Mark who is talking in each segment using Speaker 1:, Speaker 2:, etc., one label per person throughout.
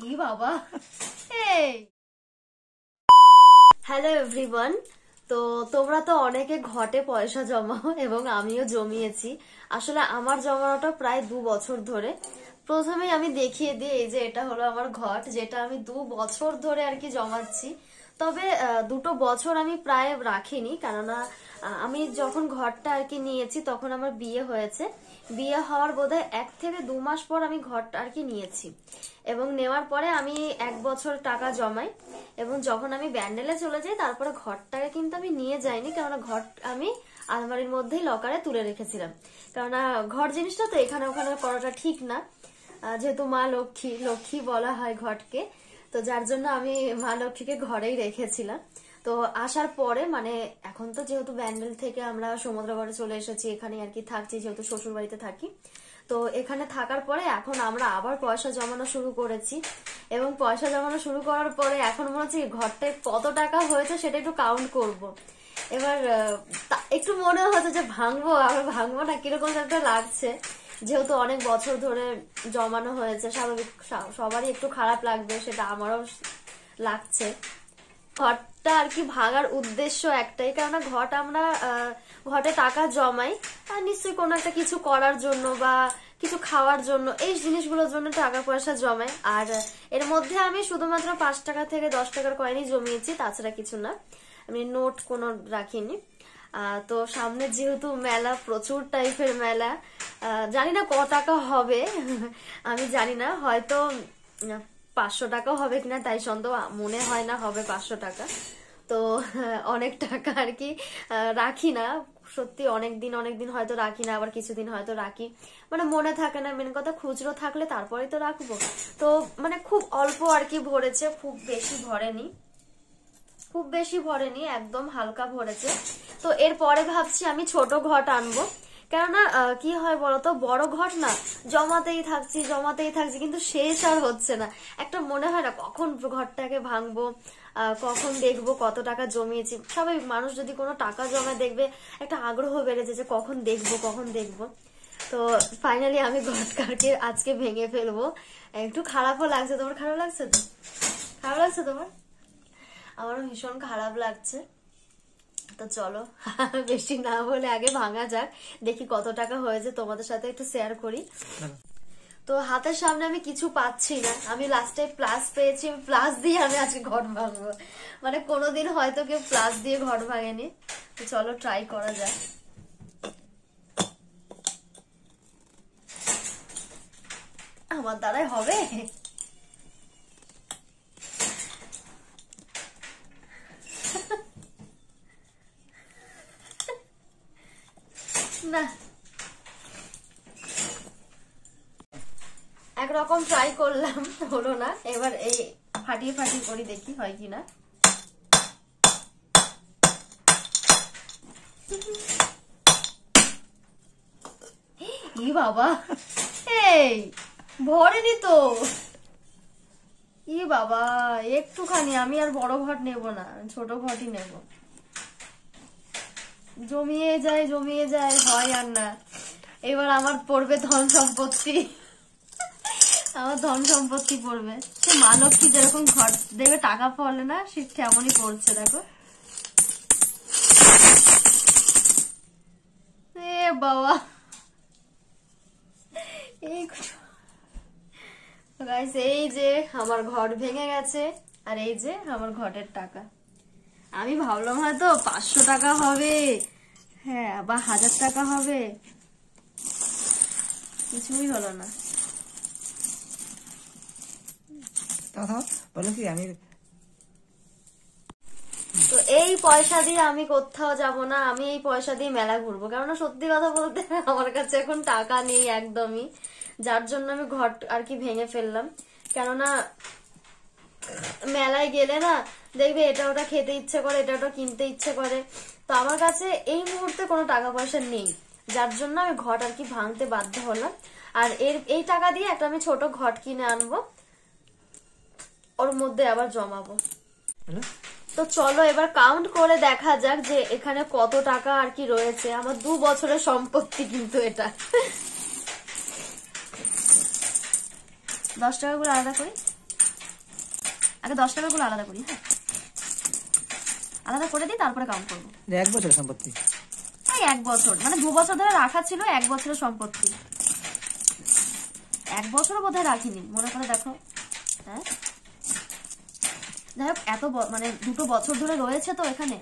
Speaker 1: কি বাবা। Hello everyone. তো তোমরা তো অনেকে ঘটে পয়সা জমাও এবং আমিও জমিয়েছি। আসলে আমার জমানোটা প্রায় 2 বছর ধরে। প্রথমেই আমি দেখিয়ে দিই, এই যে এটা হলো আমার ঘট, যেটা আমি 2 বছর ধরে আর কি জমাচ্ছি। তবে 2 বছর আমি প্রায় রাখিনি, কেননা আমি যখন ঘরটা আর কি নিয়েছি তখন আমার বিয়ে হয়েছে। বিয়ে হওয়ার বোধহয় 1 থেকে 2 মাস পর আমি ঘরটা আর কি নিয়েছি, এবং নেওয়ার পরে আমি 1 বছর টাকা জমাই, এবং যখন আমি ব্যান্ডেলে চলে যাই তারপরে ঘরটাকে কিন্তু আমি নিয়ে যাইনি, কেননা ঘর আমি আলমারির মধ্যেই লকারে তুলে রেখেছিলাম। কেননা ঘর জিনিসটা তো এখানে ওখানে করাটা ঠিক না, যেহেতু মা লক্ষ্মী লক্ষ্মী বলা হয় ঘটকে, তো যার জন্য আমি মা লক্ষ্মীকে ঘরেই রেখেছিলাম। তো আসার পরে মানে এখন তো যেহেতু ব্যান্ডেল থেকে আমরা সমুদ্রগড়ে চলে এসেছি, এখানে আর কি থাকছি, যেহেতু শ্বশুর বাড়িতে থাকি। তো এখানে থাকার পরে এখন আমরা আবার পয়সা জমানো শুরু করেছি, এবং পয়সা জমানো শুরু করার পরে এখন মনে হচ্ছে ঘরটায় কত টাকা হয়েছে সেটা একটু কাউন্ট করব। এবার একটু মনে হচ্ছে যে ভাঙবো, আবার ভাঙবো না, কিরকম একটা লাগছে, যেহেতু অনেক বছর ধরে জমানো হয়েছে। স্বাভাবিক সবারই একটু খারাপ লাগবে, সেটা আমারও লাগছে। ঘরটা আর কি ভাঙার উদ্দেশ্য একটাই, কেননা আমরা ঘটে টাকা জমাই আর নিশ্চয়ই কোনো একটা কিছু করার জন্য বা কিছু খাওয়ার জন্য, এই জিনিসগুলোর জন্য টাকা পয়সা জমায়। আর এর মধ্যে আমি শুধুমাত্র 5 টাকা থেকে 10 টাকার কয়েনই জমিয়েছি, তাছাড়া কিছু না, আমি নোট কোনো রাখিনি। তো সামনে যেহেতু মেলা, প্রচুর টাইপের মেলা, জানি না ক টাকা হবে আমি জানি না, হয়তো 500 টাকাও হবে কিনা তাই সন্দেহ, মনে হয় না হবে 500 টাকা। তো অনেক টাকা আর কি রাখি না, সত্যি অনেকদিন হয়তো রাখি না, আবার কিছুদিন হয়তো রাখি, মানে মনে থাকে না। মেন কথা খুচরো থাকলে তারপরে তো রাখবো। তো মানে খুব অল্প আর কি ভরেছে, খুব বেশি ভরেনি, একদম হালকা ভরেছে। তো এরপরে ভাবছি আমি ছোট ঘট আনবো, কেননা কি হয় বলতো, বড় ঘট না জমাতেই থাকছি কিন্তু শেষ আর হচ্ছে না। একটা মনে হয় না কখন ঘরটাকে ভাঙবো, কখন দেখবো কত টাকা জমিয়েছি। সবাই মানুষ যদি কোনো টাকা জমায় দেখবে একটা আগ্রহ বেড়েছে যে কখন দেখবো। তো ফাইনালি আমি ঘটটাকে আজকে ভেঙে ফেলবো। একটু খারাপও লাগছে। তোমার খারাপ লাগছে তো? খারাপ লাগছে তোমার? আমারও ভীষণ খারাপ লাগছে। তো চলো বেশি না বলে আগে ভাঙা যাক, দেখি কত টাকা হয়েছে, তোমাদের সাথে একটু শেয়ার করি। তো হাতের সামনে আমি কিছু পাচ্ছি না, আমি লাস্টে প্লাস পেয়েছি, প্লাস দিয়ে আমি আজকে ঘর ভাঙবো। মানে কোনোদিন হয়তো কেউ প্লাস দিয়ে ঘর ভাঙেনি। তো চলো ট্রাই করা যাক। আমার দ্বারাই হবে? না, একরকম ট্রাই করলাম, হলো না। এবার এই ফাটিয়ে করি, দেখি হয় কিনা। ই বাবা, এই ভরেনি তো। ই বাবা, একটুখানি, আমি আর বড় ঘট নেব না, ছোট ঘটই নেব। জমিয়ে যায়, হয় আর না। এবার আমার পড়বে ধন সম্পত্তি, আমার ধন সম্পত্তি পড়বে। সে মা লক্ষ্মী যেরকম ঘর দেবে টাকা পড়লে না, সে তেমনই পড়ছে, দেখো। এ বাবা, এই যে আমার ঘর ভেঙে গেছে, আর এই যে আমার ঘরের টাকা। আমি ভাবলাম হয়তো 500 টাকা হবে, হ্যাঁ, বা 1000 টাকা হবে, কিছুই হলো না।
Speaker 2: বলো কি, আমি
Speaker 1: তো এই পয়সা দিয়ে আমি কোথাও যাব না, আমি এই পয়সা দিয়ে মেলা ঘুরবো, কেননা সত্যি কথা বলতে আমার কাছে এখন টাকা নেই একদমই, যার জন্য আমি ঘর আর কি ভেঙে ফেললাম। কেননা মেলায় গেলে না দেখবে এটা ওটা খেতে ইচ্ছে করে, এটা ওটা কিনতে ইচ্ছে করে, তো আমার কাছে এই মুহূর্তে কোনো টাকা পয়সা নেই, যার জন্য আমি ঘট আর কি ভাঙতে বাধ্য হলাম। আর এই টাকা দিয়ে একটা আমি ছোট ঘট কিনে আনবো, ওর মধ্যে আবার জমাবো। তো চলো এবার কাউন্ট করে দেখা যাক যে এখানে কত টাকা আর কি রয়েছে। আমার 2 বছরের সম্পত্তি কিন্তু এটা। 10 টাকা করে আলাদা করি। আগে 10 টাকাগুলো আলাদা করি। হ্যাঁ, আলাদা করে দিই, তারপরে কাউন্ট করবো।
Speaker 2: 1 বছরের সম্পত্তি,
Speaker 1: এই 1 বছর মানে 2 বছর ধরে রাখা ছিল, 1 বছরের সম্পত্তি। 1 বছরও বোধহয় রাখিনি, মনে করে দেখো। হ্যাঁ, যাই হোক, এত মানে 2 বছর ধরে রয়েছে তো এখানে।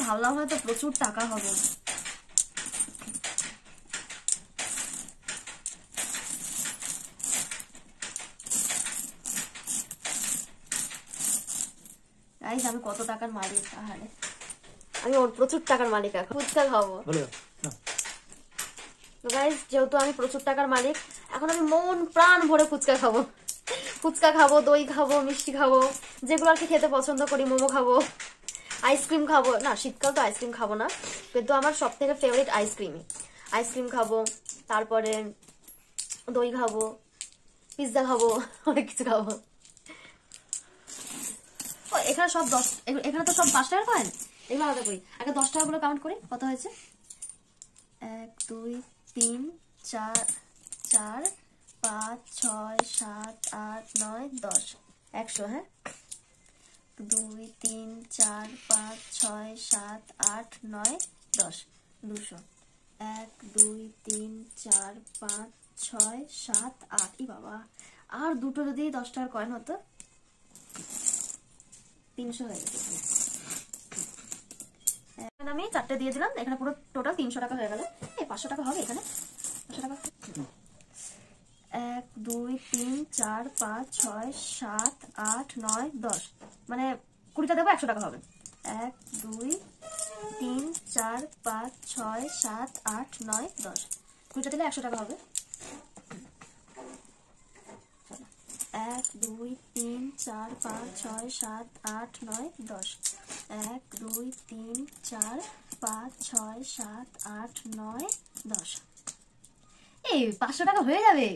Speaker 1: ভাবলাম হয়তো প্রচুর টাকা হবে। আমি কত টাকার মালিক, আহারে আমি ওর প্রচুর টাকার মালিক। এখন ফুচকা খাবো। গাইস, যেহেতু আমি প্রচুর টাকার মালিক, এখন আমি মন প্রাণ ভরে ফুচকা খাবো। ফুচকা খাবো, দই খাবো, মিষ্টি খাবো, যেগুলো আর কি খেতে পছন্দ করি। মোমো খাবো, আইসক্রিম খাবো। না, শীতকাল তো আইসক্রিম খাবো না, কিন্তু আমার সব থেকে ফেভারিট আইসক্রিমই। আইসক্রিম খাবো, তারপরে দই খাবো, পিৎজা খাবো, অনেক কিছু খাবো। এখানে সব 10, এখানে তো সব 5 টাকার কয়েন। এগুলো আলাদা করি। আগে 10 টাকাগুলো কাউন্ট করি, কত হয়েছে। 1 2 3 4 4 5 6 7 8 9 10, 100। হ্যাঁ, 2 3 4 5 6 7 8 9 10, 200। 1 2 3 4 5 6 7 8। ই বাবা, আর দুটো যদি 10 টাকার কয়েন হতো, 300 হয়ে গেছে। আমি 4টে দিয়ে দিলাম, এখানে পুরো টোটাল 300 টাকা হয়ে গেল। 500 টাকা হবে এখানে, 500 টাকা। 1 2 3 4 5 6 7 8 9 10, মানে 20টা দেবো, 100 টাকা হবে। 1 2 3 4 5 6 7 8 9 10, 20টা দিলে 100 টাকা হবে। 1 2 3 4 5 6 7 8 9 10, 1 2 3 4 5 6 7 8 9 10। এই 500 টাকা হয়ে যাবে।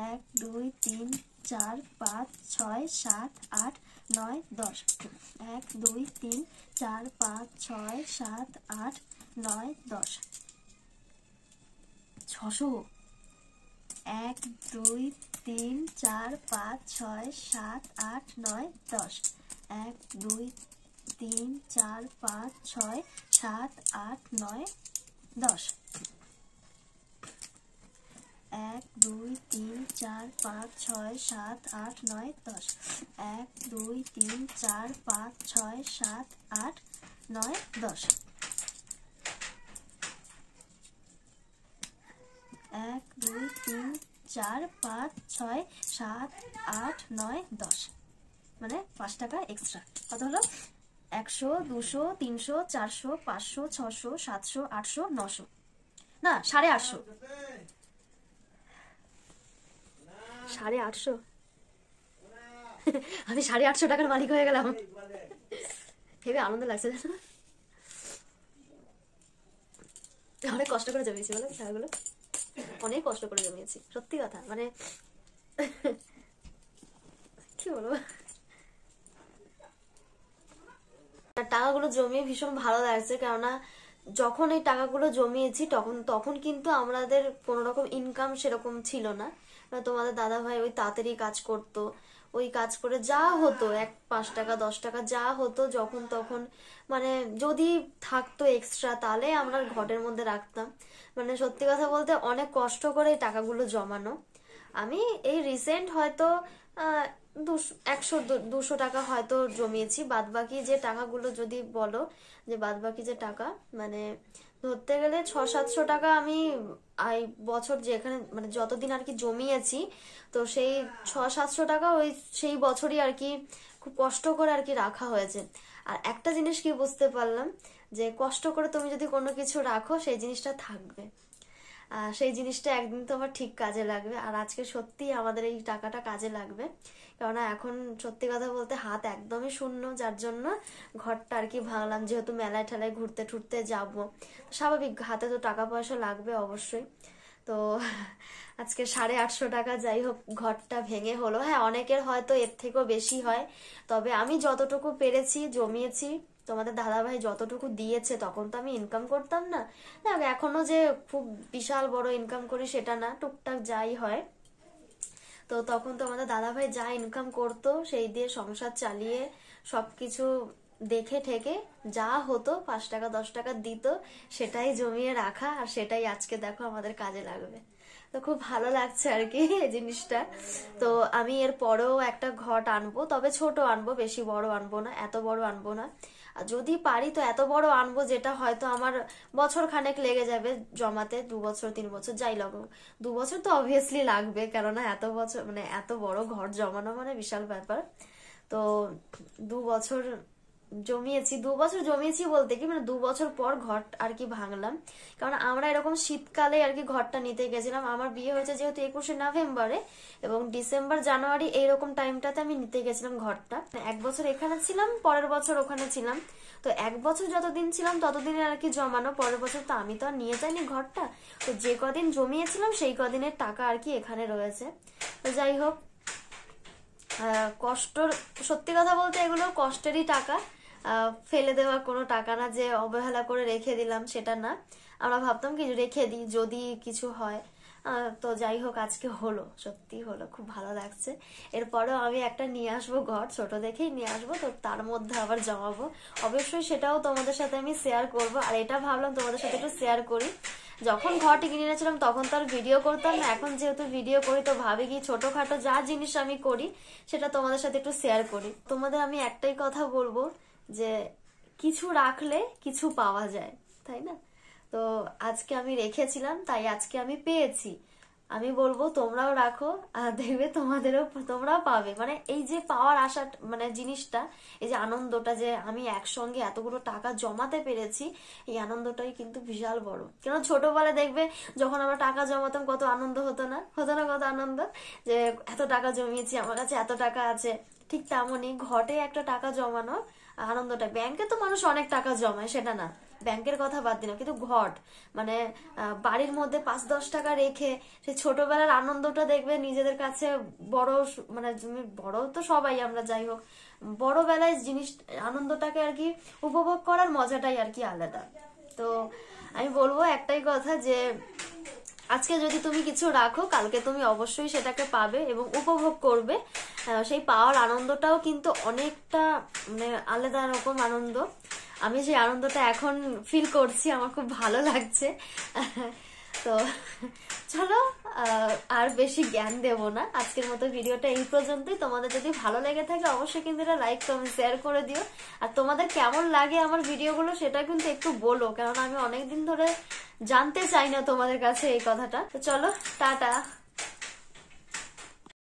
Speaker 1: 1 2 3 4 5 6 7 8 9 10, 1 2 3 4 5 6 7 8 9 10, 600। 1 2 3 4 5 6 7 8 9 10, 1 2 3 4 5 6 7 8 9 10, 1 2 3 4 5 6 7 8 9 10, 1 2 3 4 5 6 7 8 9 10, 1 2 3 4 5 6 7 8 9 10, মানে 5 টাকা এক্সট্রা। কত হলো? 100 200 300 400 500 600 700 800 900, না 850, 850। আমি 850 টাকার মালিক হয়ে গেলাম। ভেবে আনন্দ লাগছে। অনেক কষ্ট করে জমিয়েছি বলো টাকাগুলো, অনেক কষ্ট করে জমিয়েছি, সত্যি কথা। মানে কি বলবো, টাকাগুলো জমিয়ে ভীষণ ভালো লাগছে। কেননা যখন এই টাকাগুলো জমিয়েছি তখন কিন্তু আমাদের কোনো রকম ইনকাম সেরকম ছিল না। তোমাদের দাদা ভাই ওই তাড়াতাড়ি কাজ করতো, ওই কাজ করে যা হতো 5 টাকা 10 টাকা যা হতো যখন তখন, মানে যদি থাকতো এক্সট্রা তাহলে আমরা ঘরের মধ্যে রাখতাম। মানে সত্যি কথা বলতে অনেক কষ্ট করে এই টাকাগুলো জমানো। আমি এই রিসেন্ট হয়তো 100 200 টাকা হয়তো জমিয়েছি। বাদ বাকি যে টাকাগুলো যদি বলো, যে বাদ বাকি যে টাকা, মানে ধরতে গেলে 600-700 টাকা আমি এই বছর যেখানে মানে যতদিন আর কি জমিয়েছি, তো সেই 600-700 টাকা ওই সেই বছরই আর কি খুব কষ্ট করে আর কি রাখা হয়েছে। আর একটা জিনিস কি বুঝতে পারলাম, যে কষ্ট করে তুমি যদি কোনো কিছু রাখো সেই জিনিসটা থাকবে, সেই জিনিসটা একদিন তো আমার ঠিক কাজে লাগবে। আর আজকে সত্যি আমাদের এই টাকাটা কাজে লাগবে, কেননা এখন সত্যি কথা বলতে হাত একদমই শূন্য, যার জন্য ঘরটা আর কি ভাঙলাম। যেহেতু মেলায় ঠেলায় ঘুরতে ঠুরতে যাবো, স্বাভাবিক হাতে তো টাকা পয়সা লাগবে অবশ্যই। তো আজকে 850 টাকা, যাই হোক ঘরটা ভেঙে হলো। হ্যাঁ, অনেকের হয়তো এর থেকেও বেশি হয়, তবে আমি যতটুকু পেরেছি জমিয়েছি তোমাদের দাদাভাই যতটুকু দিয়েছে তখন তো আমি ইনকাম করতাম না, দেখ এখনো যে খুব বিশাল বড় ইনকাম করি সেটা না, টুকটাক যাই হয়। তো তখন তো আমাদের দাদাভাই যা ইনকাম করতো সেই দিয়ে সংসার চালিয়ে সবকিছু দেখে ঠেকে যা হতো 5 টাকা 10 টাকা দিত, সেটাই জমিয়ে রাখা, আর সেটাই আজকে দেখো আমাদের কাজে লাগবে। তো খুব ভালো লাগছে আর কি এই জিনিসটা। তো আমি এর পরেও একটা ঘট আনবো, তবে ছোট আনবো, বেশি বড় আনবো না, এত বড় আনবো না। আর যদি পারি তো এত বড় আনবো যেটা হয়তো আমার বছর খানেক লেগে যাবে জমাতে, 2 বছর 3 বছর যাই লাগুক। 2 বছর তো অবভিয়াসলি লাগবে, কেননা এত বছর মানে এত বড় ঘর জমানো মানে বিশাল ব্যাপার। তো 2 বছর জমিয়েছি, 2 বছর জমিয়েছি বলতে কি মানে 2 বছর পর ঘর আর কি ভাঙলাম। কারণ আমরা এরকম শীতকালে আর কি ঘরটা নিতে গেছিলাম। আমার বিয়ে হয়েছে যেহেতু 21শে নভেম্বরে, এবং ডিসেম্বর জানুয়ারি এইরকম টাইমটাতে আমি নিতে গেছিলাম ঘরটা। 1 বছর এখানে ছিলাম, পরের বছর ওখানে ছিলাম। তো 1 বছর যতদিন ছিলাম ততদিনের আর কি জমানো, পরের বছর তো আমি তো আর নিয়ে যাইনি ঘরটা। তো যে কদিন জমিয়েছিলাম সেই কদিনের টাকা আর কি এখানে রয়েছে। তো যাই হোক, কষ্ট, সত্যি কথা বলতে এগুলো কষ্টেরই টাকা, ফেলে দেওয়া কোনো টাকা না যে অবহেলা করে রেখে দিলাম, সেটা না। আমরা ভাবতাম কি রেখে দিই যদি কিছু হয়। তো যাই হোক, আজকে হলো, সত্যি হলো, খুব ভালো লাগছে। এরপরেও আমি একটা নিয়ে আসবো ঘর, ছোট দেখেই নিয়ে আসবো, তো তার মধ্যে আবার জমাবো। অবশ্যই সেটাও তোমাদের সাথে আমি শেয়ার করব। আর এটা ভাবলাম তোমাদের সাথে একটু শেয়ার করি, যখন ঘরটি কিনে এনেছিলাম তখন তো আর ভিডিও করতাম না, এখন যেহেতু ভিডিও করি তো ভাবি কি ছোটখাটো যা জিনিস আমি করি সেটা তোমাদের সাথে একটু শেয়ার করি। তোমাদের আমি একটাই কথা বলবো যে কিছু রাখলে কিছু পাওয়া যায়, তাই না? তো আজকে আমি রেখেছিলাম, তাই আজকে আমি পেয়েছি। আমি বলবো তোমরাও রাখো, আর দেখবে তোমরাও পাবে। মানে এই যে পাওয়ার আশা, মানে জিনিসটা, এই যে আনন্দটা যে আমি একসঙ্গে এতগুলো টাকা জমাতে পেরেছি, এই আনন্দটাই কিন্তু বিশাল বড়। কেন ছোটবেলায় দেখবে যখন আমরা টাকা জমাতাম কত আনন্দ হতো না, কত আনন্দ, যে এত টাকা জমিয়েছি, আমার কাছে এত টাকা আছে। ঠিক তেমনই ঘটে একটা টাকা জমানো আনন্দটা। ব্যাংকে তো মানুষ অনেক টাকা জমায়, সেটা না, ব্যাংকের কথা বাদ দিলাম, কিন্তু ঘট মানে বাড়ির মধ্যে 5-10 টাকা রেখে সেই ছোটবেলার আনন্দটা দেখবে নিজেদের কাছে বড়, মানে বড় তো সবাই আমরা, যাই হোক বড়বেলায় জিনিস আনন্দটাকে আর কি উপভোগ করার মজাটাই আর কি আলাদা। তো আমি বলবো একটাই কথা যে আজকে যদি তুমি কিছু রাখো, কালকে তুমি অবশ্যই সেটাকে পাবে এবং উপভোগ করবে। সেই পাওয়ার আনন্দটাও কিন্তু অনেকটা মানে আলাদা রকম আনন্দ। আমি সেই আনন্দটা এখন ফিল করছি, আমার খুব ভালো লাগছে। তো চলো আর বেশি জ্ঞান দেব না, আজকের মতো ভিডিওটা এই পর্যন্তই। তোমাদের যদি ভালো লেগে থাকে অবশ্যই কিন্তু এটা লাইক কমেন্ট শেয়ার করে দিও। আর তোমাদের কেমন লাগে আমার ভিডিওগুলো সেটা কিন্তু একটু বলো, কারণ আমি অনেকদিন ধরে জানতে চাই না তোমাদের কাছে এই কথাটা। তো চলো, টাটা।